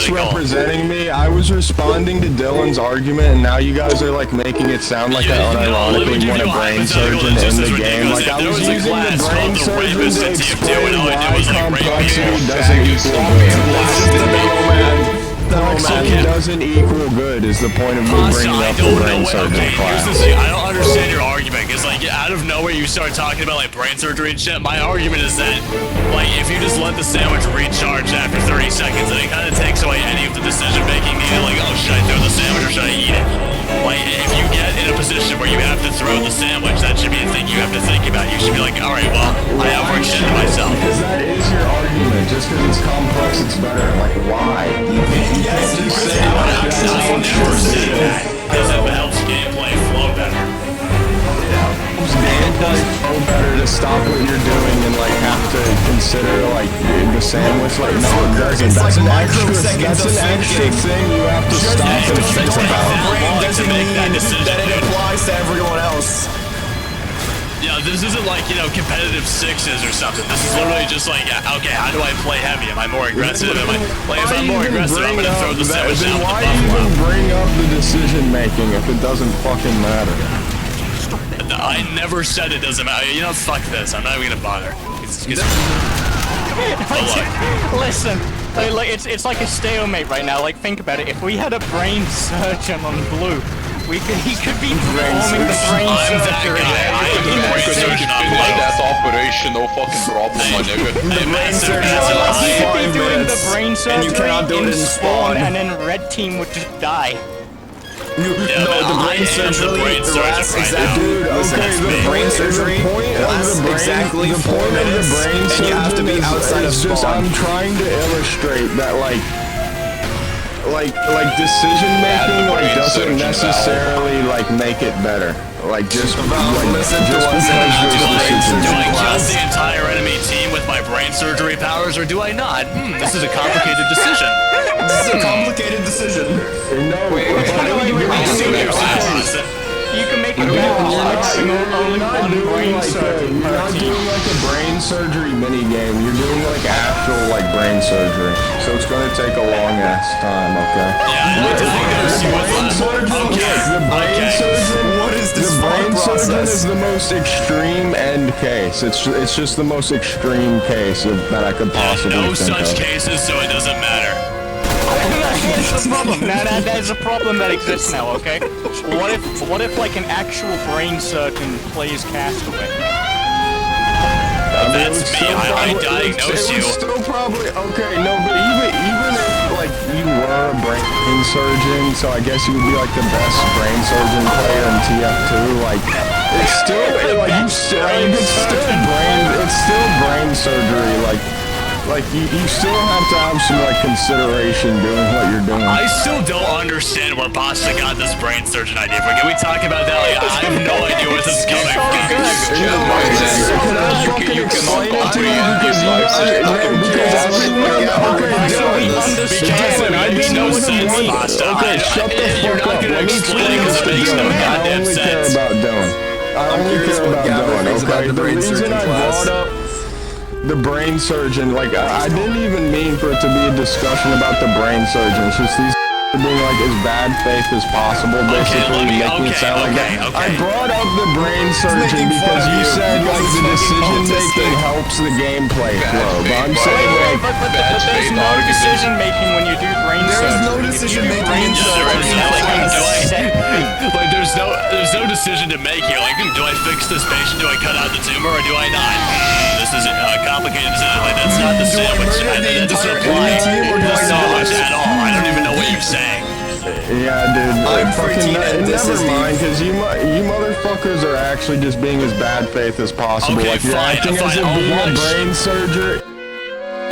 misrepresenting me. I was responding to Dylan's argument, and now you guys are like making it sound like I unironically want a brain surgeon in the game. Like I was using the brain surgeon to explain why complexity doesn't equal good. Complexity doesn't equal good is the point of me bringing up the brain surgery class. Here's the thing, I don't understand your argument, because like out of nowhere you start talking about like brain surgery and shit. My argument is that like if you just let the sandwich recharge after 30 seconds, then it kind of takes away any of the decision making needed, like, oh, should I throw the sandwich or should I eat it? Like if you get in a position where you have to throw the sandwich, that should be a thing you have to think about. You should be like, alright, well, I overextended myself. Because that is your argument. Just because it's complex, it's better. Like, why? You can't just say I never say that, because it helps gameplay flow better. Gameplay flow better to stop what you're doing and like have to consider like the sandwich. Like, no, it doesn't. That's an extra thing you have to stop and think about. Doesn't mean that it applies to everyone else. Yeah, this isn't like, you know, competitive sixes or something. This is literally just like, okay, how do I play heavy? Am I more aggressive? Am I, like, if I'm more aggressive, I'm gonna throw the sandwich out the buffalo. Why even bring up the decision making if it doesn't fucking matter? I never said it doesn't matter. You know, fuck this. I'm not even gonna bother. Listen, like, it's like a stalemate right now. Like, think about it. If we had a brain surgeon on blue, he could be performing the brain surgery. I am the brain surgeon on blue. That's operation, no fucking problem, my nigga. The brain surgeon. He could be doing the brain surgery in spawn, and then red team would just die. No, the brain surgery lasts exactly. Dude, okay, the brain surgery lasts exactly 4 minutes, and you have to be outside of spawn. I'm trying to illustrate that, like decision making like doesn't necessarily like make it better. Like just listen to us. Do I kill the entire enemy team with my brain surgery powers, or do I not? This is a complicated decision. This is a complicated decision. No, wait, how do we do it? You can make it only one brain surgery. You're not doing like a brain surgery mini game. You're doing like actual like brain surgery. So it's gonna take a long ass time. Okay. Yeah, The brain surgeon. What is this? The brain surgeon is the most extreme end case. It's just the most extreme case that I could possibly think of. No such cases, so it doesn't matter. That's the problem. There's a problem that exists now, okay? What if like an actual brain surgeon plays Castaway? That's me. I diagnose you. It's still probably okay. No, but even if like you were a brain surgeon, so I guess you would be like the best brain surgeon player in TF2. Like it's still brain surgery. Like you still have to have some like consideration doing what you're doing. I still don't understand where Basta got this brain surgeon idea from. Can we talk about that? Like, I have no idea where this is coming from. You cannot comprehend these lives. It makes no sense, Basta. You're not gonna explain it because it makes no goddamn sense. I only care about Dylan, okay? The reason I brought up the brain surgeon, like, I didn't even mean for it to be a discussion about the brain surgeon. It's just these being like as bad faith as possible, basically making it sound like that. I brought up the brain surgeon because you said like the decision making helps the gameplay flow. But I'm saying like there's no decision making when you do brain surgery. There is no decision making in Like there's no decision to make here. Like, do I fix this patient? Do I cut out the tumor or do I not? This is a complicated decision. Like that's not the sandwich. That doesn't apply to the sandwich at all. I don't even know what you're saying. Yeah, dude. I'm freaking never mind, because you motherfuckers are actually just being as bad faith as possible. Okay, like you're acting as if being a brain surgeon.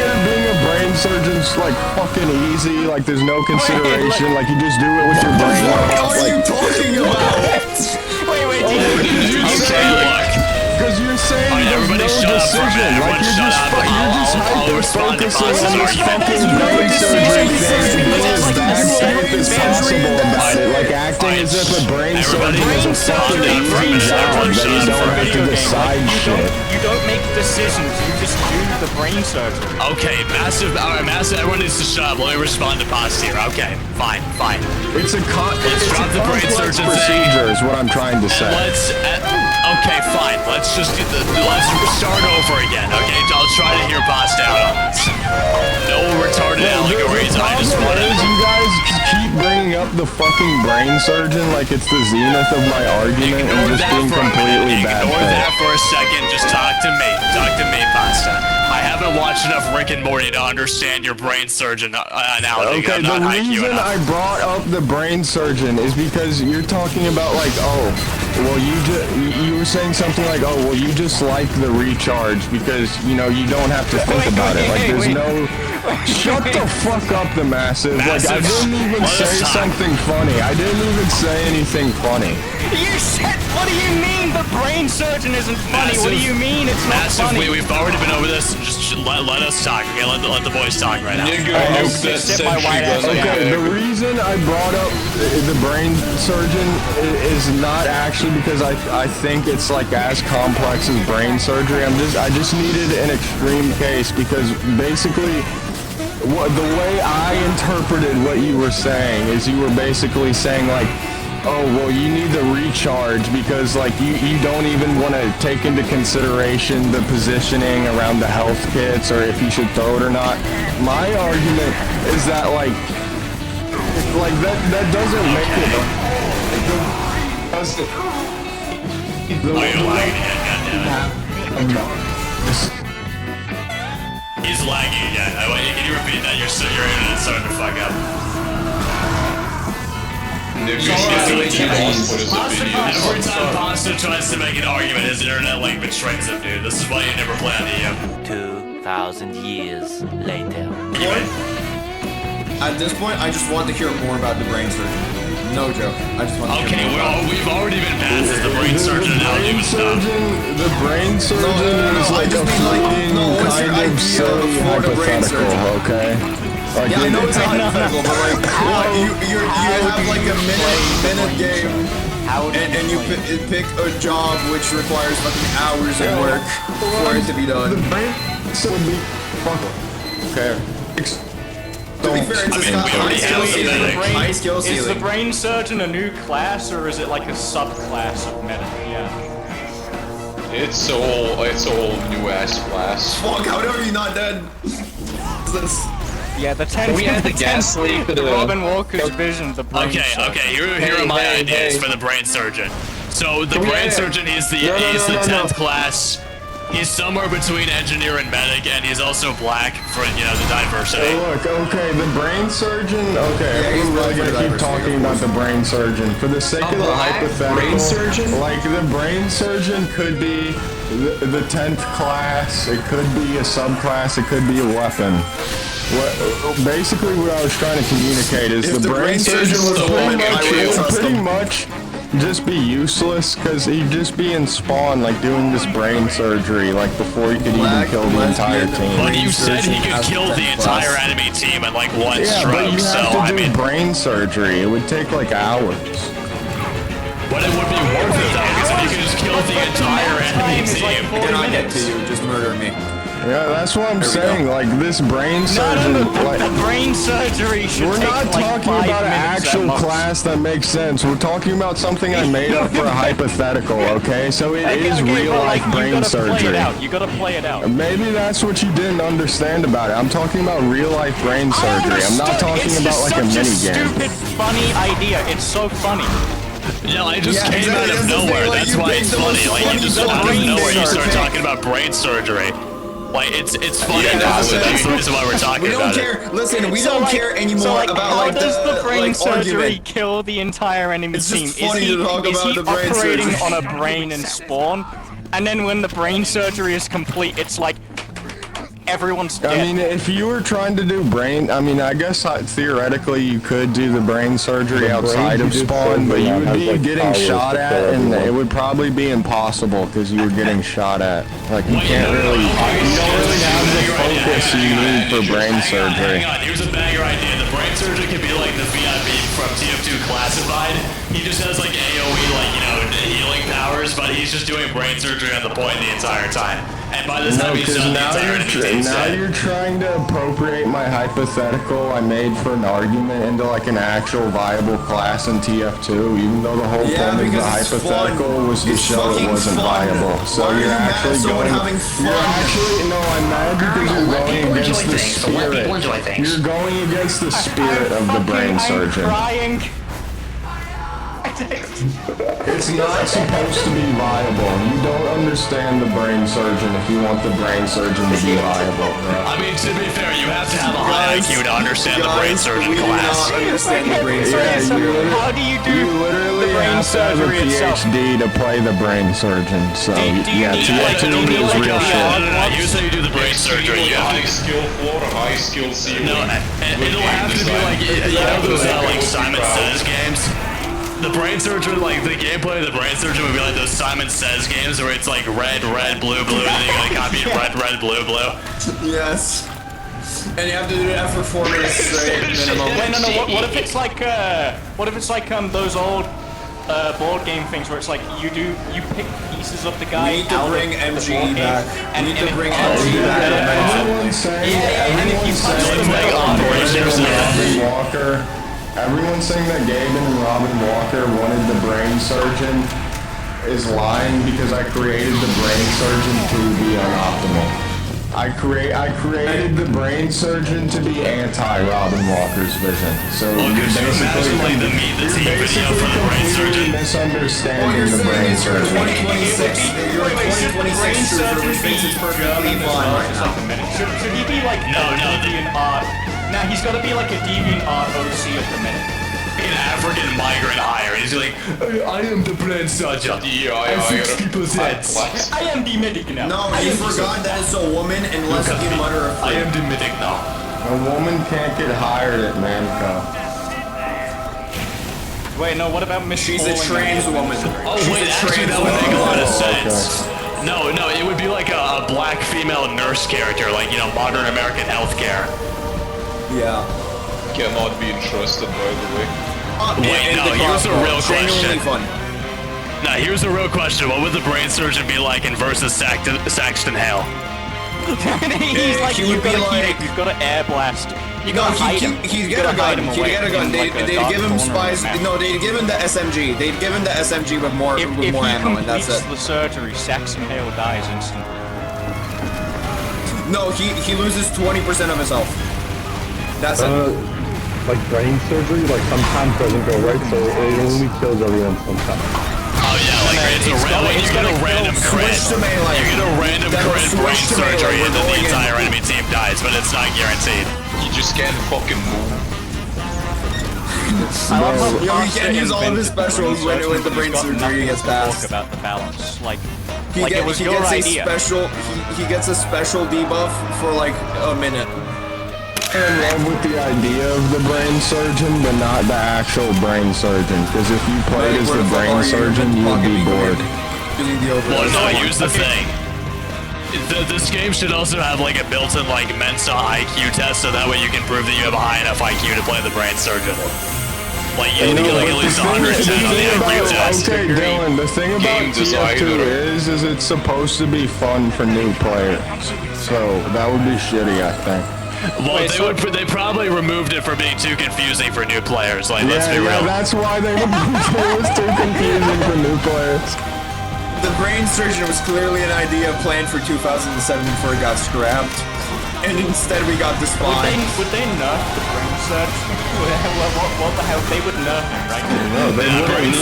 Being a brain surgeon's like fucking easy. Like there's no consideration. Like you just do it with your brain. What are you talking about? Wait, because you're saying there's no decision. Like you're just hyper-focusing on this fucking brain surgery thing. Being as bad faith as possible about it. Like acting as if a brain Everybody, surgeon is a fucking easy job that you don't have to decide shit. You don't make decisions, you just do the brain surgery. Okay, massive, everyone needs to shut up. Let me respond to Pasta here. Okay, fine. It's a Let's drop the brain complex surgeon procedure is what I'm trying to say. Okay, fine. Let's just let's start over again. Okay, I'll try to hear Pasta out on this. No retarded allegories. I just want to. You guys keep bringing up the fucking brain surgeon like it's the zenith of my argument and just being completely bad. Ignore that for a second. Just talk to me. Talk to me, Pasta. I haven't watched enough Rick and Morty to understand your brain surgeon analogy. Okay, the reason I brought up the brain surgeon is because you're talking about like, oh, well, you were saying something like, oh, well, you just like the recharge because, you know, you don't have to think about it. Like, there's no... Shut the fuck up, the Massive. Like, I didn't even say something funny. I didn't even say anything funny. You said, what do you mean the brain surgeon isn't funny? What do you mean it's not funny? We've already been over this. Just let us talk. Okay, let the boys talk right now. Okay, the reason I brought up the brain surgeon is not actually because I think it's like as complex as brain surgery. I just needed an extreme case because basically the way I interpreted what you were saying is you were basically saying like, oh, well, you need the recharge because, like, you don't even want to take into consideration the positioning around the health kits or if you should throw it or not. My argument is that, like that doesn't make it. You're lagging again, He's lagging again. Can you repeat that? Your internet's starting to fuck up. Every time Pasta tries to make an argument, his internet link betrays him, dude. This is why you never play on EM. 2,000 years later. At this point, I just want to hear more about the brain surgeon. No joke. I just want to hear more about we've already been past the brain surgeon analogy was done. The brain surgeon is like a fleeting kind of silly hypothetical, okay? Like, yeah, I know it's a hypothetical, but like, you have like a minute game, and you pick a job which requires fucking hours of work for it to be done. The brain would be okay. To be fair, it's high skill ceiling. Is the brain surgeon a new class or is it like a subclass of medic? Yeah. It's a whole new ass class. Fuck! How are you not dead? Yeah, the 10th. We had the gas leak for the Robin Walker's vision. The brain surgeon. Okay. Here are my ideas for the brain surgeon. So the brain surgeon is the 10th class. He's somewhere between engineer and medic, and he's also black for, you know, the diversity. Oh, look, okay, the brain surgeon, okay, we're really gonna keep talking about the brain surgeon. For the sake of the hypothetical, brain surgeon? Like, the brain surgeon could be the 10th class, it could be a subclass, it could be a weapon. Basically what I was trying to communicate is the brain surgeon was pretty much just be useless because he'd just be in spawn like doing this brain surgery like before he could even kill the entire team. But you said he could kill the entire enemy team in like one stroke, but you have to do brain surgery. It would take like hours. But it would be worth it though, because if you could just kill the entire enemy team. Then I get to you, just murder me. Yeah, that's what I'm saying. Like this brain surgeon, the brain surgery should we're not talking about an actual class that makes sense. We're talking about something I made up for a hypothetical. Okay, so it is real life brain surgery. You gotta play it out. Maybe that's what you didn't understand about it. I'm talking about real life brain surgery. I'm not talking about like a mini game. Stupid, funny idea. It's so funny. No, I just came out of nowhere. That's why it's funny. Like you just out of nowhere, you start talking about brain surgery. Like it's funny. That's the reason why we're talking about it. We don't care. Listen, we don't care anymore about how does the brain surgery kill the entire enemy team? Is he operating on a brain and spawn? And then when the brain surgery is complete, it's like everyone's dead. I mean, if you were trying to do brain, I mean, I guess theoretically you could do the brain surgery outside of spawn, but you would be getting shot at, and it would probably be impossible because you were getting shot at. Like, you can't really, you don't really have the focus you need for brain surgery. Hang on, here's a banger idea. The brain surgery could be like the VIP from TF2 Classified, side, he just has like AoE, like, you know, healing powers, but he's just doing brain surgery on the point the entire time. And by the time he's done, the entire enemy team's dead. You're trying to appropriate my hypothetical I made for an argument into like an actual viable class in TF2, even though the whole point of the hypothetical was to show it wasn't viable. So you're actually going. No, I'm mad because you're going against the spirit. You're going against the spirit of the brain surgeon. It's not supposed to be viable. You don't understand the brain surgeon if you want the brain surgeon to be viable, bro. I mean, to be fair, you have to have a high IQ to understand the brain surgeon class. How do you do the brain surgery itself? PhD to play the brain surgeon, so yeah, TF2 is real shit. Here's how you do the brain surgery. You have High skill floor, high skill ceiling. No, it'll have to be like, you know those like Simon Says games? The brain surgeon, like the gameplay of the brain surgeon would be like those Simon Says games where it's like red, red, blue, blue, and then you gotta copy red, red, blue, blue. Yes. And you have to do that for 4 minutes straight minimum. Wait, no, what if it's like, those old, board game things where it's like you pick pieces of the guy. We need to bring MG back. We need to bring MG back. Everyone's saying that Gaben and Robin Walker wanted the brain surgeon is lying because I created the brain surgeon to be unoptimal. I created the brain surgeon to be anti-Robin Walker's vision. So you're basically misunderstanding the brain surgeon. You're a 2026 trooper who thinks it's perfectly fine right now. Should he be like deviant art? Nah, he's gotta be like a deviant art OC of the minute. An African migrant hire. He's like, I am the brain surgeon. Yeah, I fix people's heads. I am the medic now. No, you forgot that it's a woman unless you mutter a I am the medic now. A woman can't get hired at Manco. Wait, no, what about Miss? She's a trans woman. Oh wait, actually that would make a lot of sense. No, it would be like a black female nurse character, like, you know, modern American healthcare. Yeah. Cannot be interested, by the way. Wait, no, here's a real question. Fun. Now, here's a real question. What would the brain surgeon be like in versus Saxton Hale? He's like, he would be like, you've got to air blast. You gotta hide him. He'd get a gun. He'd get a gun. They'd give him spies. No, they'd give him the SMG. They'd give him the SMG with more ammo, and that's it. If he completes the surgery, Saxon Hale dies instantly. No, he loses 20% of his health. That's it. Like brain surgery, like sometimes doesn't go right, so it only kills everyone sometimes. Oh yeah, like you get a random crit. You get a random crit brain surgery and then the entire enemy team dies, but it's not guaranteed. You just can't fucking move. He can't use all of his specials when the brain surgery gets passed. About the balance, like he gets a special debuff for like a minute. I'm in love with the idea of the brain surgeon, but not the actual brain surgeon. Because if you played as the brain surgeon, you would be bored. Well, no, here's the thing. This game should also have like a built-in like Mensa IQ test, so that way you can prove that you have a high enough IQ to play the brain surgeon. Like you need to get like at least 110 on the IQ test. Okay, Dylan, the thing about TF2 is it's supposed to be fun for new players. So that would be shitty, I think. Well, they probably removed it for being too confusing for new players. Like, let's be real. Yeah, that's why they removed it. It was too confusing for new players. The brain surgeon was clearly an idea planned for 2007 before it got scrapped, and instead we got the spy. Would they nerf the brain surgeon? What the hell? They would nerf him, right? No, they wouldn't. Brain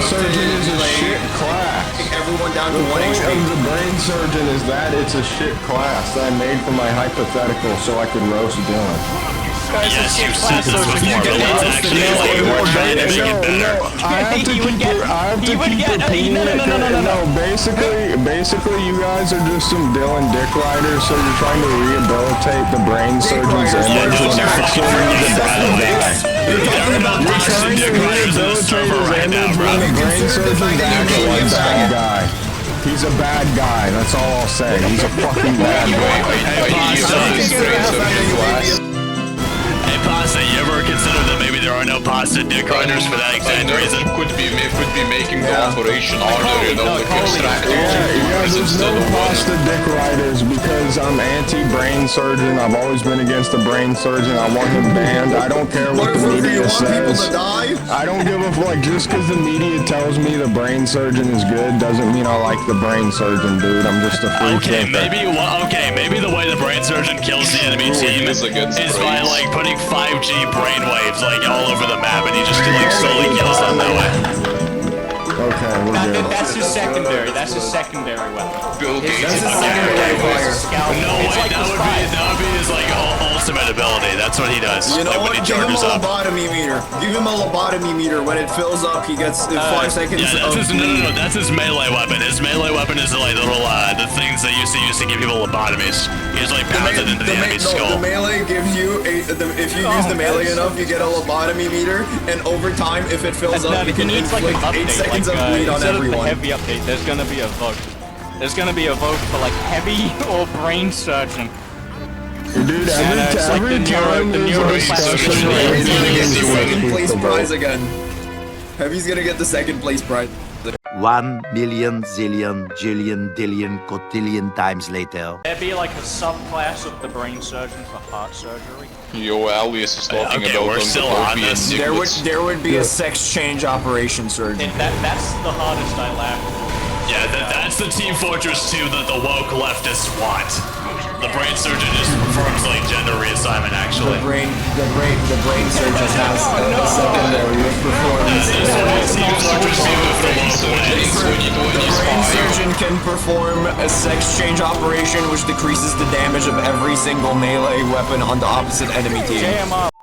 surgeon is a shit class. Everyone down to 1 HP. The point of the brain surgeon is that it's a shit class that I made for my hypothetical so I could roast Dylan. Yes, you've said this before, but let's actually like we're trying to make it better. I have to keep repeating it. No, basically you guys are just some Dylan dick riders, so you're trying to rehabilitate the brain surgeon's image when actually he's a bad guy. You're trying to rehabilitate his image when the brain surgeon's actually a bad guy. He's a bad guy, that's all I'll say. He's a fucking bad guy. Hey, Pasta, you ever consider that maybe there no pasta dick riders for that exact reason. Could be making the operation harder, you know, like extracting There's instead no of pasta dick riders because I'm anti-brain surgeon. I've always been against the brain surgeon. I want him banned. I don't care what the media says. I don't give a fuck. Just because the media tells me the brain surgeon is good doesn't mean I like the brain surgeon, dude. I'm just a freak. Maybe the way the brain surgeon kills the enemy team is by like putting 5G brainwaves like all over the map, and he just like slowly kills them that way. Okay, we're good. That's his secondary. That's his secondary weapon. Bill Gates. No way, that would be his like ultimate ability. That's what he does. You know like, what? when he Give him a charges up. lobotomy meter. Give him a lobotomy meter. When it fills up, he gets 5 seconds Yeah, that's of his, no, that's his melee weapon. His melee weapon is like little the things they used to give people lobotomies. He just like pounds it into the enemy's skull. The melee gives you if you use the melee enough, you get a lobotomy meter, and over time, if it fills up, you can inflict 8 seconds of bleed on everyone. The heavy update, there's gonna be a vote. There's gonna be a vote for like heavy or brain surgeon. Dude, every time the there's a discussion, Heavy's gonna get the second place prize again. Heavy's gonna get the second place prize. 1 million zillion jillion dillion cotillion times later. There'd be like a subclass of the brain surgeon for heart surgery. Yo, Alias is talking about we're still on this. There would be a sex change operation surgeon. That's the hardest I laughed. Yeah, that's the Team Fortress 2 that the woke leftists want. The brain surgeon just performs like gender reassignment, actually. The brain surgeon has a secondary performance. Team Fortress 2 if the woke wins. The brain surgeon can perform a sex change operation which decreases the damage of every single melee weapon on the opposite enemy team. JMR.